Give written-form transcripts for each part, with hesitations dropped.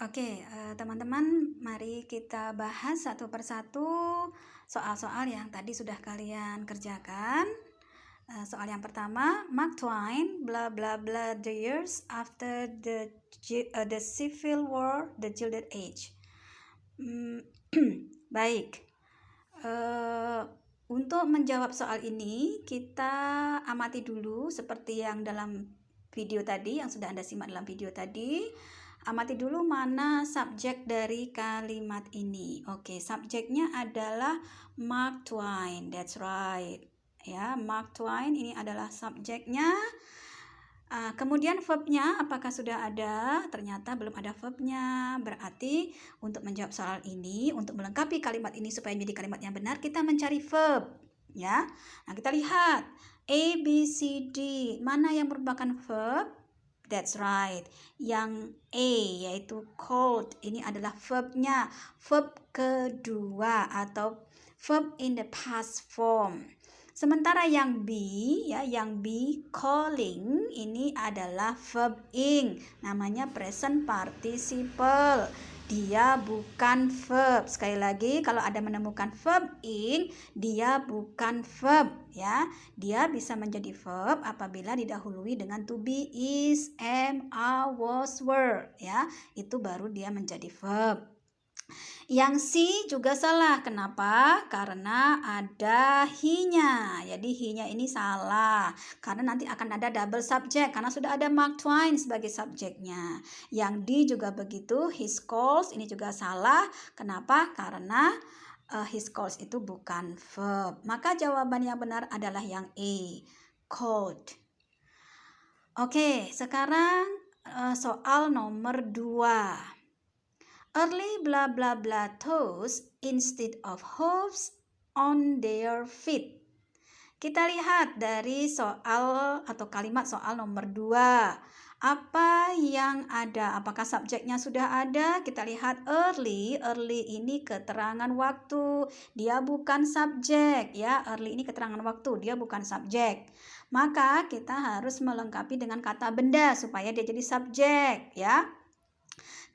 Oke, teman-teman, mari kita bahas satu persatu soal-soal yang tadi sudah kalian kerjakan. Soal yang pertama, Mark Twain, bla bla bla, the years after the Civil War, the Gilded Age. Baik, untuk menjawab soal ini kita amati dulu seperti yang dalam video tadi, yang sudah Anda simak dalam video tadi. Amati dulu mana subjek dari kalimat ini. Oke, subjeknya adalah Mark Twain. That's right. Ya, Mark Twain ini adalah subjeknya. Kemudian verbnya apakah sudah ada? Ternyata belum ada verbnya. Berarti untuk menjawab soal ini, untuk melengkapi kalimat ini supaya menjadi kalimat yang benar, kita mencari verb. Ya, nah kita lihat A, B, C, D. Mana yang merupakan verb? That's right. Yang A yaitu cold. Ini adalah verbnya. Verb kedua atau verb in the past form. Sementara yang B, ya, yang B calling ini adalah verb ing. Namanya present participle. Dia bukan verb. Sekali lagi, kalau ada menemukan verb ing, dia bukan verb, ya. Dia bisa menjadi verb apabila didahului dengan to be, is, am, are, was, were, ya. Itu baru dia menjadi verb. Yang C juga salah. Kenapa? Karena ada he-nya. Jadi he-nya ini salah. Karena nanti akan ada double subject. Karena sudah ada Mark Twain sebagai subjeknya. Yang D juga begitu. His calls ini juga salah. Kenapa? Karena his calls itu bukan verb. Maka jawaban yang benar adalah yang A. Called. Oke, sekarang soal nomor 2. Early blah blah blah toes instead of hooves on their feet. Kita lihat dari soal atau kalimat soal nomor 2. Apa yang ada? Apakah subjeknya sudah ada? Kita lihat early. Early ini keterangan waktu. Dia bukan subjek, ya. Early ini keterangan waktu. Dia bukan subjek. Maka kita harus melengkapi dengan kata benda supaya dia jadi subjek, ya.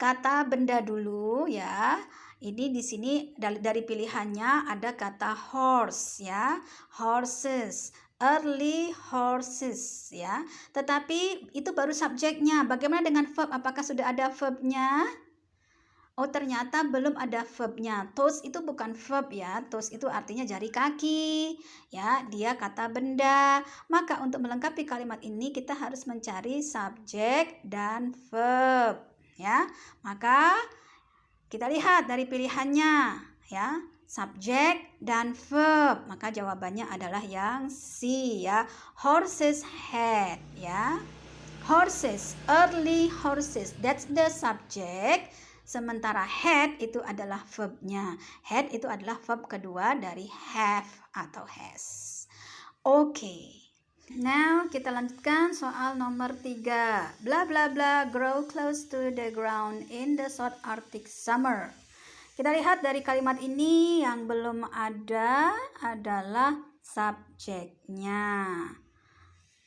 Kata benda dulu, ya. Ini di sini dari pilihannya ada kata horse, ya. Horses, early horses, ya. Tetapi itu baru subjeknya. Bagaimana dengan verb? Apakah sudah ada verbnya? Oh, ternyata belum ada verbnya. Toes itu bukan verb, ya. Toes itu artinya jari kaki, ya. Dia kata benda. Maka untuk melengkapi kalimat ini kita harus mencari subjek dan verb, ya. Maka kita lihat dari pilihannya, ya. Subjek dan verb. Maka jawabannya adalah yang C, ya. Horses had, ya. Horses, early horses, that's the subject. Sementara had itu adalah verbnya. Had itu adalah verb kedua dari have atau has. Oke. Now kita lanjutkan soal nomor 3. Bla bla bla grow close to the ground in the short Arctic summer. Kita lihat dari kalimat ini yang belum ada adalah subjeknya.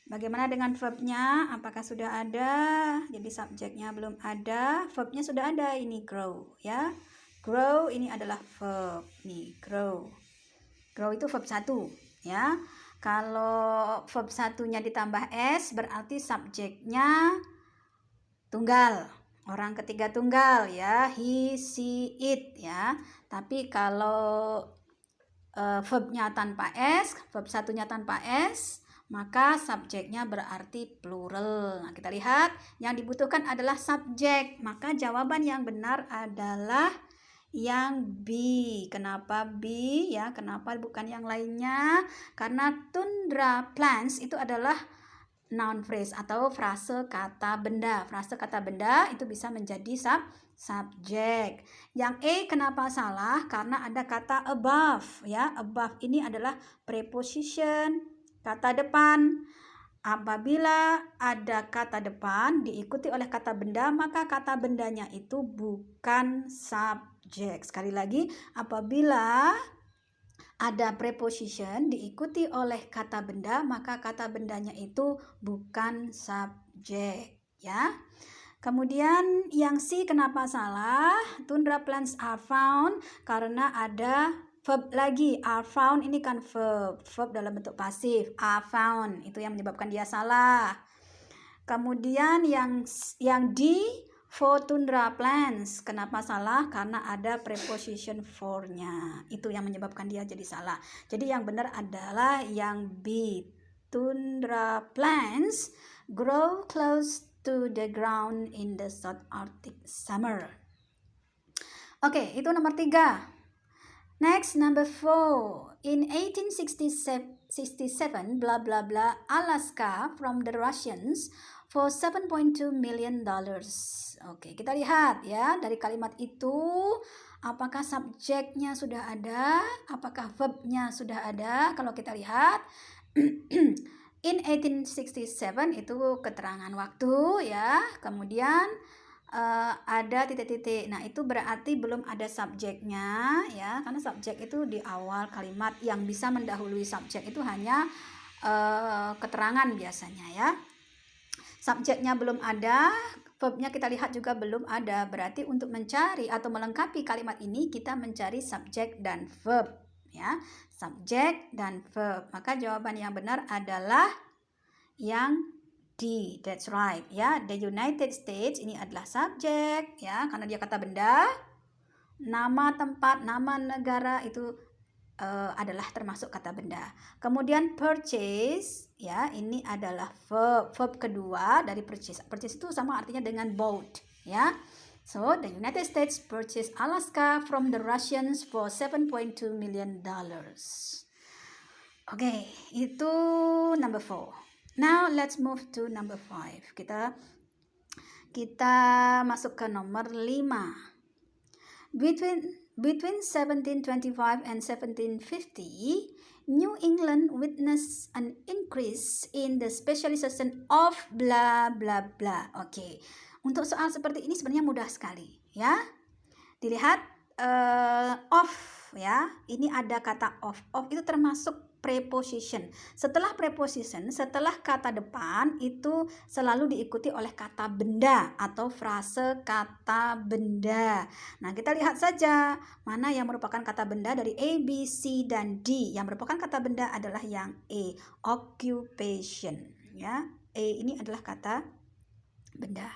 Bagaimana dengan verbnya? Apakah sudah ada? Jadi subjeknya belum ada, verbnya sudah ada. Ini grow, ya. Grow ini adalah verb. Nih, grow. Grow itu verb 1, ya. Kalau verb satunya ditambah s berarti subjeknya tunggal. Orang ketiga tunggal, ya. He, she, it, ya. Tapi kalau verbnya tanpa s, verb satunya tanpa s, maka subjeknya berarti plural. Nah, kita lihat yang dibutuhkan adalah subjek. Maka jawaban yang benar adalah yang B. Kenapa B, ya? Kenapa bukan yang lainnya? Karena tundra plants itu adalah noun phrase atau frase kata benda. Frase kata benda itu bisa menjadi subjek. Yang E kenapa salah? Karena ada kata above, ya. Above ini adalah preposition, kata depan. Apabila ada kata depan diikuti oleh kata benda, maka kata bendanya itu bukan subjek. Sekali lagi, apabila ada preposition diikuti oleh kata benda, maka kata bendanya itu bukan subjek, ya. Kemudian yang C kenapa salah? Tundra plants are found karena ada verb lagi. Are found ini kan verb dalam bentuk pasif. Are found itu yang menyebabkan dia salah. Kemudian yang D for tundra plants kenapa salah? Karena ada preposition for-nya. Itu yang menyebabkan dia jadi salah. Jadi yang benar adalah yang B. Tundra plants grow close to the ground in the South Arctic summer. Oke, itu nomor 3. Next, number 4. In 1867, blah blah blah, Alaska from the Russians for $7.2 million. Oke, kita lihat ya dari kalimat itu apakah subjeknya sudah ada, apakah verbnya sudah ada. Kalau kita lihat in 1867 itu keterangan waktu ya, kemudian ada titik-titik. Nah, itu berarti belum ada subjeknya ya, karena subjek itu di awal kalimat. Yang bisa mendahului subjek itu hanya keterangan biasanya ya. Subjeknya belum ada, verbnya kita lihat juga belum ada. Berarti untuk mencari atau melengkapi kalimat ini kita mencari subjek dan verb ya. Subjek dan verb. Maka jawaban yang benar adalah yang D, that's right ya. The United States ini adalah subjek ya, karena dia kata benda. Nama tempat, nama negara itu adalah termasuk kata benda. Kemudian purchase ya, ini adalah verb kedua dari purchase. Purchase itu sama artinya dengan bought ya. So the United States purchased Alaska from the Russians for $7.2 million. Oke, itu number 4. Now let's move to number 5. Kita masuk ke nomor 5. Between 1725 and 1750, New England witnessed an increase in the specialization of blah blah blah. Oke. Untuk soal seperti ini sebenarnya mudah sekali ya. Dilihat of ya. Ini ada kata of. Of itu termasuk preposition. Setelah preposition, setelah kata depan itu selalu diikuti oleh kata benda atau frase kata benda. Nah, kita lihat saja mana yang merupakan kata benda dari A, B, C, dan D. Yang merupakan kata benda adalah yang A, occupation. Ya, A ini adalah kata benda.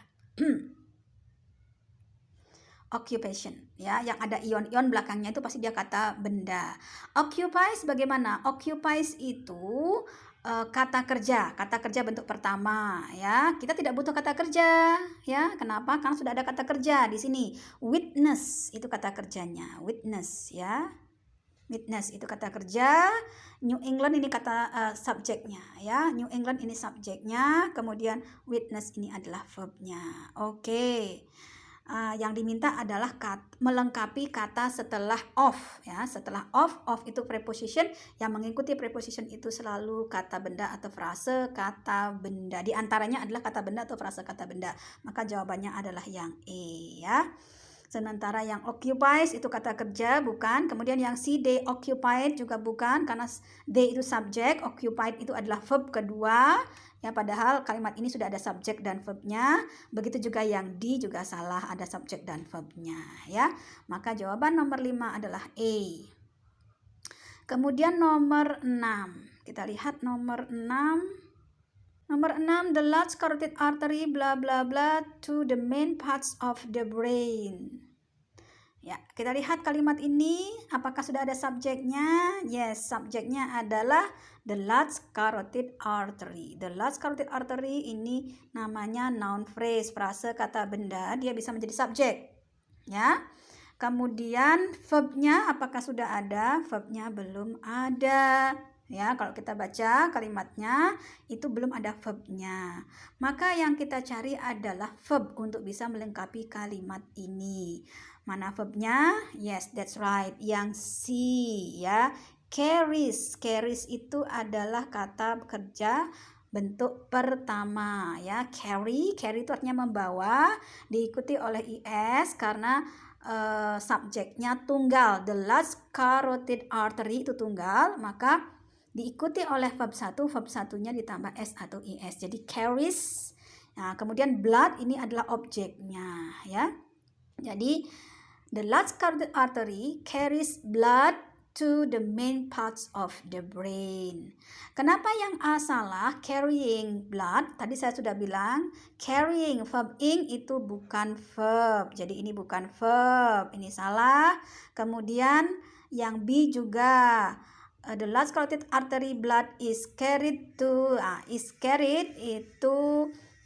Occupation ya, yang ada ion-ion belakangnya itu pasti dia kata benda. Occupies bagaimana? Occupies itu kata kerja bentuk pertama ya. Kita tidak butuh kata kerja ya. Kenapa? Karena sudah ada kata kerja di sini. Witness itu kata kerjanya. Witness ya. Witness itu kata kerja. New England ini kata subjeknya ya. New England ini subjeknya. Kemudian witness ini adalah verbnya. Oke. Yang diminta adalah melengkapi kata setelah of ya. Setelah of itu preposition, yang mengikuti preposition itu selalu kata benda atau frase kata benda. Di antaranya adalah kata benda atau frase kata benda. Maka jawabannya adalah yang E ya. Sementara yang occupies itu kata kerja, bukan. Kemudian yang C, they occupied juga bukan, karena they itu subjek, occupied itu adalah verb kedua. Ya, padahal kalimat ini sudah ada subjek dan verbnya. Begitu juga yang D juga salah, ada subjek dan verbnya ya. Maka jawaban nomor 5 adalah A. Kemudian nomor 6. Kita lihat nomor 6. Nomor 6, the large carotid artery bla bla bla to the main parts of the brain. Ya, kita lihat kalimat ini, apakah sudah ada subjeknya? Yes, subjeknya adalah the large carotid artery. The large carotid artery ini namanya noun phrase, frase kata benda, dia bisa menjadi subjek. Ya. Kemudian verbnya apakah sudah ada? Verbnya belum ada. Ya, kalau kita baca kalimatnya itu belum ada verbnya. Maka yang kita cari adalah verb untuk bisa melengkapi kalimat ini. Mana verbnya? Yes, that's right. Yang C ya. Carries. Carries itu adalah kata kerja bentuk pertama ya. Carry itu artinya membawa, diikuti oleh is karena subjeknya tunggal. The large carotid artery itu tunggal, maka diikuti oleh verb 1, verb satunya ditambah s atau is. Jadi carries Nah, kemudian blood ini adalah objeknya, ya. Jadi the large carotid artery carries blood to the main parts of the brain. Kenapa yang A salah? Carrying blood. Tadi saya sudah bilang carrying verb ing itu bukan verb. Jadi ini bukan verb. Ini salah. Kemudian yang B juga the large carotid artery blood is carried to itu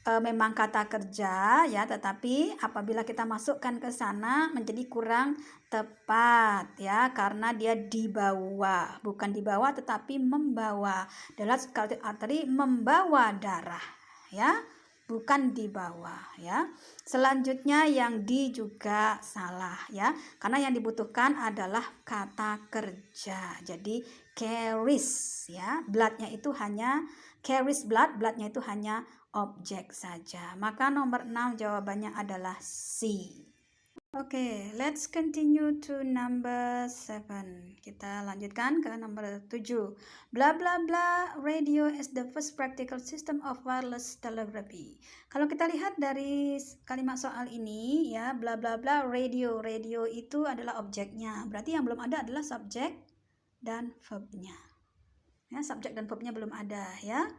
memang kata kerja ya, tetapi apabila kita masukkan ke sana menjadi kurang tepat ya, karena dia dibawa, bukan dibawa tetapi membawa. The large carotid artery membawa darah ya, bukan dibawa ya. Selanjutnya yang D juga salah ya, karena yang dibutuhkan adalah kata kerja. Jadi carries ya, bloodnya itu hanya carries blood, bloodnya itu hanya objek saja. Maka nomor 6 jawabannya adalah C. Oke, let's continue to number 7. Kita lanjutkan ke nomor 7. Bla bla bla, radio is the first practical system of wireless telegraphy. Kalau kita lihat dari kalimat soal ini ya, bla bla bla, radio. Radio itu adalah objeknya. Berarti yang belum ada adalah subjek dan verbnya. Ya, subjek dan verbnya belum ada ya.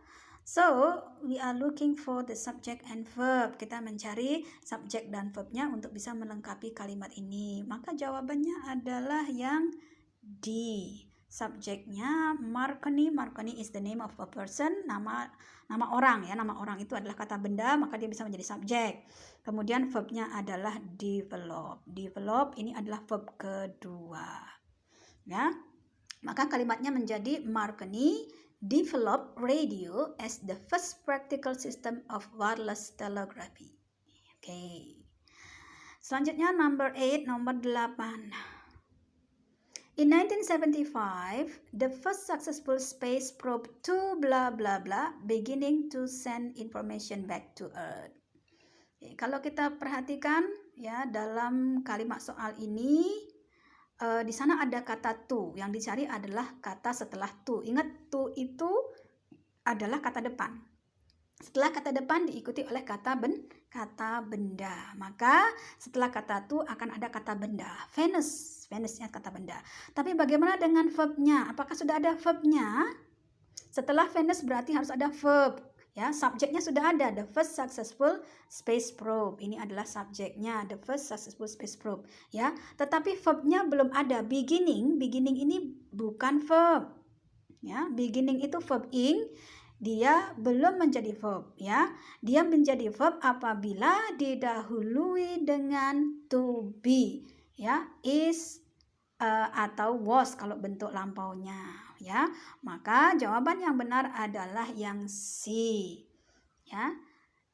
So, we are looking for the subject and verb. Kita mencari subjek dan verbnya untuk bisa melengkapi kalimat ini. Maka jawabannya adalah yang D. Subjeknya Marconi. Marconi is the name of a person. Nama orang ya. Nama orang itu adalah kata benda, maka dia bisa menjadi subjek. Kemudian verbnya adalah develop. Develop ini adalah verb kedua. Ya. Maka kalimatnya menjadi Marconi develop radio as the first practical system of wireless telegraphy. Oke. Selanjutnya nomor 8, nomor 8. In 1975, the first successful space probe to blah blah blah beginning to send information back to Earth. Oke, kalau kita perhatikan ya dalam kalimat soal ini, di sana ada kata to, yang dicari adalah kata setelah to. Ingat, to itu adalah kata depan. Setelah kata depan diikuti oleh kata benda. Maka setelah kata to akan ada kata benda. Venus, Venusnya kata benda. Tapi bagaimana dengan verbnya? Apakah sudah ada verbnya? Setelah Venus berarti harus ada verb. Ya, subjeknya sudah ada, the first successful space probe. Ini adalah subjeknya, the first successful space probe. Ya, tetapi verbnya belum ada. Beginning ini bukan verb. Ya, beginning itu verb ing, dia belum menjadi verb. Ya, dia menjadi verb apabila didahului dengan to be. Ya, is atau was kalau bentuk lampaunya. Ya, maka jawaban yang benar adalah yang C. Ya,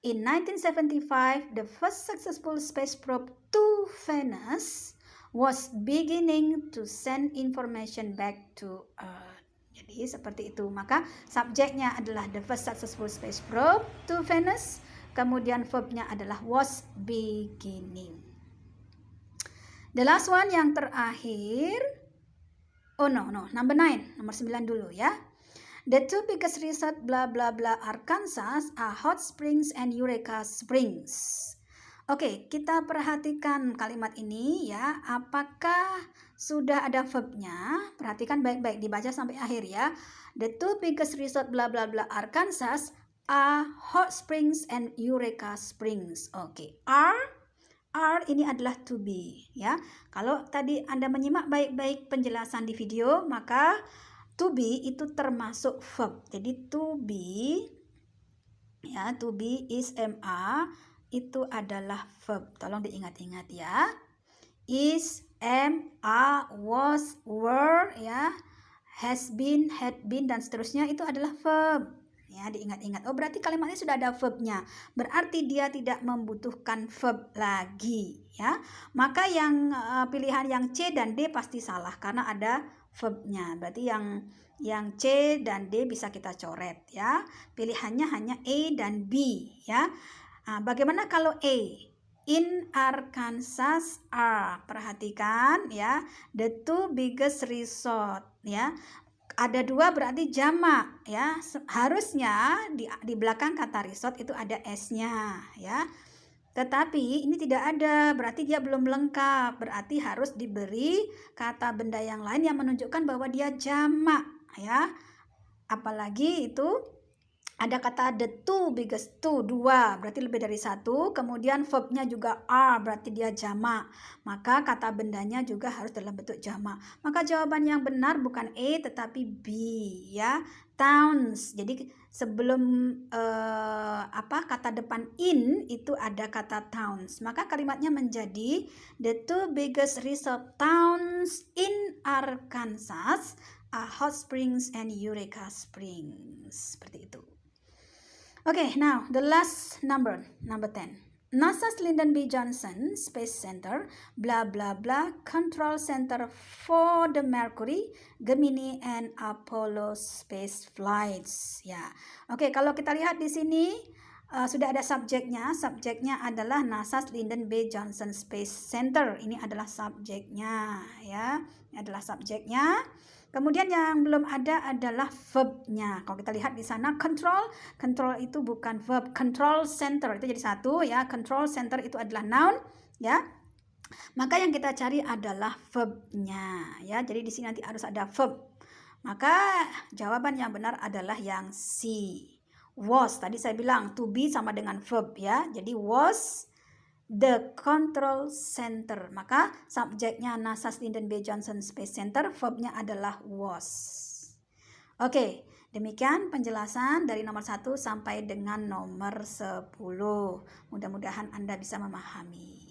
in 1975, the first successful space probe to Venus was beginning to send information back to Earth. Jadi seperti itu. Maka subjeknya adalah the first successful space probe to Venus, kemudian verbnya adalah was beginning. The last one yang terakhir. Oh no, number 9, nomor 9 dulu ya. The two biggest resort bla bla bla Arkansas are Hot Springs and Eureka Springs. Oke, kita perhatikan kalimat ini ya. Apakah sudah ada verbnya? Perhatikan baik-baik, dibaca sampai akhir ya. The two biggest resort bla bla bla Arkansas are Hot Springs and Eureka Springs. Oke, are ini adalah to be ya. Kalau tadi Anda menyimak baik-baik penjelasan di video, maka to be itu termasuk verb. Jadi to be ya, to be is ma itu adalah verb. Tolong diingat-ingat ya. Is, ma, was, were ya, has been, had been dan seterusnya itu adalah verb. Ya, diingat-ingat. Oh, berarti kalimatnya sudah ada verbnya. Berarti dia tidak membutuhkan verb lagi, ya. Maka yang pilihan yang C dan D pasti salah karena ada verbnya. Berarti yang C dan D bisa kita coret, ya. Pilihannya hanya A dan B, ya. Nah, bagaimana kalau A? In Arkansas are. Perhatikan, ya. The two biggest resort, ya. ada 2 berarti jamak ya. Harusnya di belakang kata resort itu ada s-nya ya. Tetapi ini tidak ada, berarti dia belum lengkap. Berarti harus diberi kata benda yang lain yang menunjukkan bahwa dia jamak ya. Apalagi itu ada kata the two biggest, two, 2 berarti lebih dari 1. Kemudian verbnya juga are berarti dia jamak, maka kata bendanya juga harus dalam bentuk jamak. Maka jawaban yang benar bukan A tetapi B ya, towns. Jadi sebelum kata depan in itu ada kata towns, maka kalimatnya menjadi the two biggest resort towns in Arkansas are Hot Springs and Eureka Springs. Seperti itu. Okay, now the last number 10. NASA's Lyndon B. Johnson Space Center, blah blah blah, control center for the Mercury, Gemini, and Apollo space flights. Ya, oke, kalau kita lihat di sini sudah ada subjeknya. Subjeknya adalah NASA's Lyndon B. Johnson Space Center. Ini adalah subjeknya, ya. Ini adalah subjeknya. Kemudian yang belum ada adalah verbnya. Kalau kita lihat di sana control itu bukan verb. Control center itu jadi satu ya. Control center itu adalah noun ya. Maka yang kita cari adalah verbnya ya. Jadi di sini nanti harus ada verb. Maka jawaban yang benar adalah yang C. Was. Tadi saya bilang to be sama dengan verb ya. Jadi was the control center. Maka subjeknya NASA's Lyndon B. Johnson Space Center, verbnya adalah was. Oke, demikian penjelasan dari nomor 1 sampai dengan nomor 10. Mudah-mudahan Anda bisa memahami.